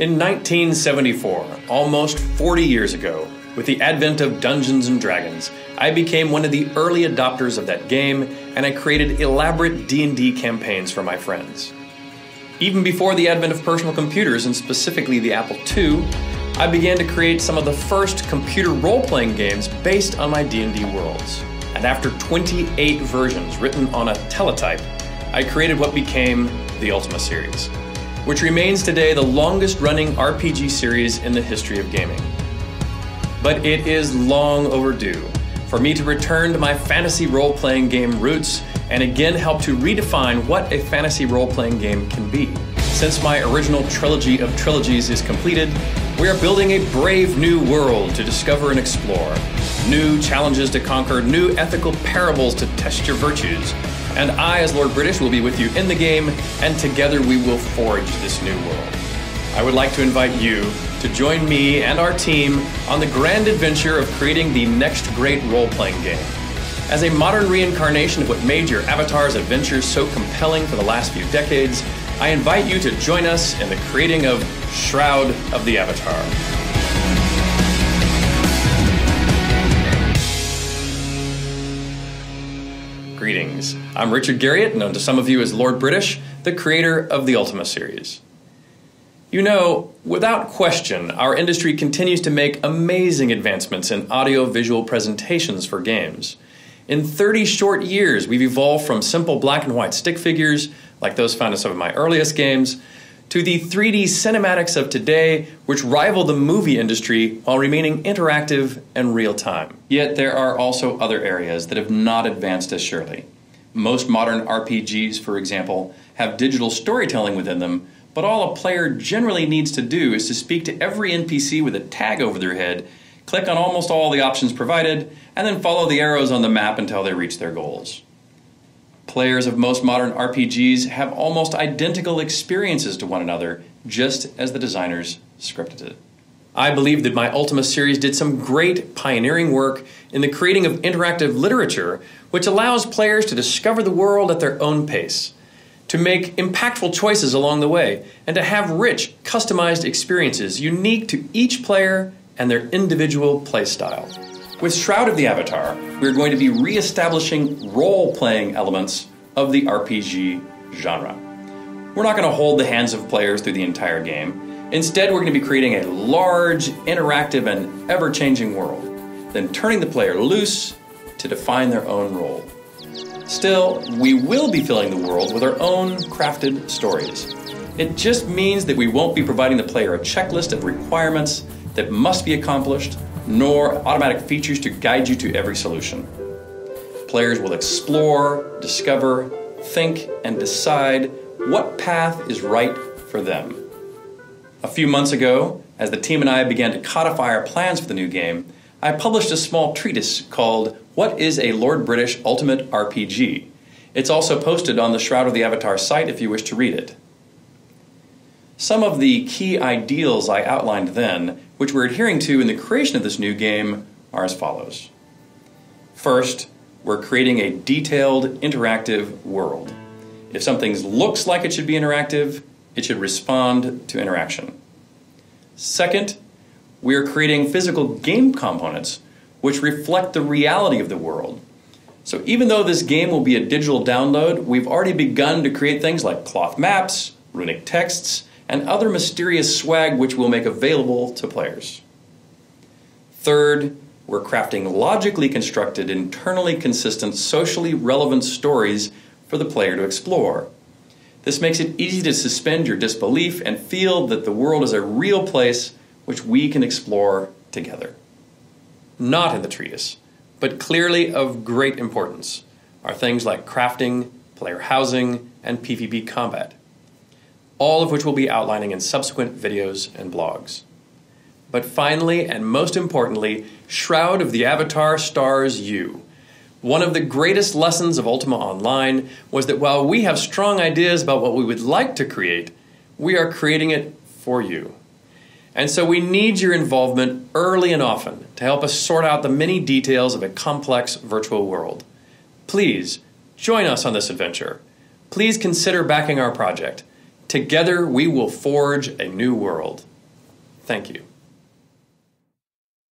In 1974, almost 40 years ago, with the advent of Dungeons & Dragons, I became one of the early adopters of that game, and I created elaborate D&D campaigns for my friends. Even before the advent of personal computers, and specifically the Apple II, I began to create some of the first computer role-playing games based on my D&D worlds. And after 28 versions written on a teletype, I created what became the Ultima series, which remains today the longest-running RPG series in the history of gaming. But it is long overdue for me to return to my fantasy role-playing game roots and again help to redefine what a fantasy role-playing game can be. Since my original trilogy of trilogies is completed, we are building a brave new world to discover and explore, new challenges to conquer, new ethical parables to test your virtues. And I, as Lord British, will be with you in the game, and together we will forge this new world. I would like to invite you to join me and our team on the grand adventure of creating the next great role-playing game. As a modern reincarnation of what made your avatar's adventures so compelling for the last few decades, I invite you to join us in the creating of Shroud of the Avatar. Greetings. I'm Richard Garriott, known to some of you as Lord British, the creator of the Ultima series. You know, without question, our industry continues to make amazing advancements in audio-visual presentations for games. In 30 short years, we've evolved from simple black and white stick figures, like those found in some of my earliest games, to the 3D cinematics of today, which rival the movie industry while remaining interactive and real-time. Yet there are also other areas that have not advanced as surely. Most modern RPGs, for example, have digital storytelling within them, but all a player generally needs to do is to speak to every NPC with a tag over their head, click on almost all the options provided, and then follow the arrows on the map until they reach their goals. Players of most modern RPGs have almost identical experiences to one another, just as the designers scripted it. I believe that my Ultima series did some great pioneering work in the creating of interactive literature, which allows players to discover the world at their own pace, to make impactful choices along the way, and to have rich, customized experiences unique to each player and their individual play style. With Shroud of the Avatar, we're going to be re-establishing role-playing elements of the RPG genre. We're not going to hold the hands of players through the entire game. Instead, we're going to be creating a large, interactive, and ever-changing world, then turning the player loose to define their own role. Still, we will be filling the world with our own crafted stories. It just means that we won't be providing the player a checklist of requirements that must be accomplished, nor automatic features to guide you to every solution. Players will explore, discover, think, and decide what path is right for them. A few months ago, as the team and I began to codify our plans for the new game, I published a small treatise called What is a Lord British Ultimate RPG? It's also posted on the Shroud of the Avatar site if you wish to read it. Some of the key ideals I outlined then, which we're adhering to in the creation of this new game, are as follows. First, we're creating a detailed, interactive world. If something looks like it should be interactive, it should respond to interaction. Second, we're creating physical game components which reflect the reality of the world. So even though this game will be a digital download, we've already begun to create things like cloth maps, runic texts, and other mysterious swag which we'll make available to players. Third, we're crafting logically constructed, internally consistent, socially relevant stories for the player to explore. This makes it easy to suspend your disbelief and feel that the world is a real place which we can explore together. Not in the treatise, but clearly of great importance, are things like crafting, player housing, and PvP combat, all of which we'll be outlining in subsequent videos and blogs. But finally, and most importantly, Shroud of the Avatar stars you. One of the greatest lessons of Ultima Online was that while we have strong ideas about what we would like to create, we are creating it for you. And so we need your involvement early and often to help us sort out the many details of a complex virtual world. Please join us on this adventure. Please consider backing our project. Together we will forge a new world. Thank you.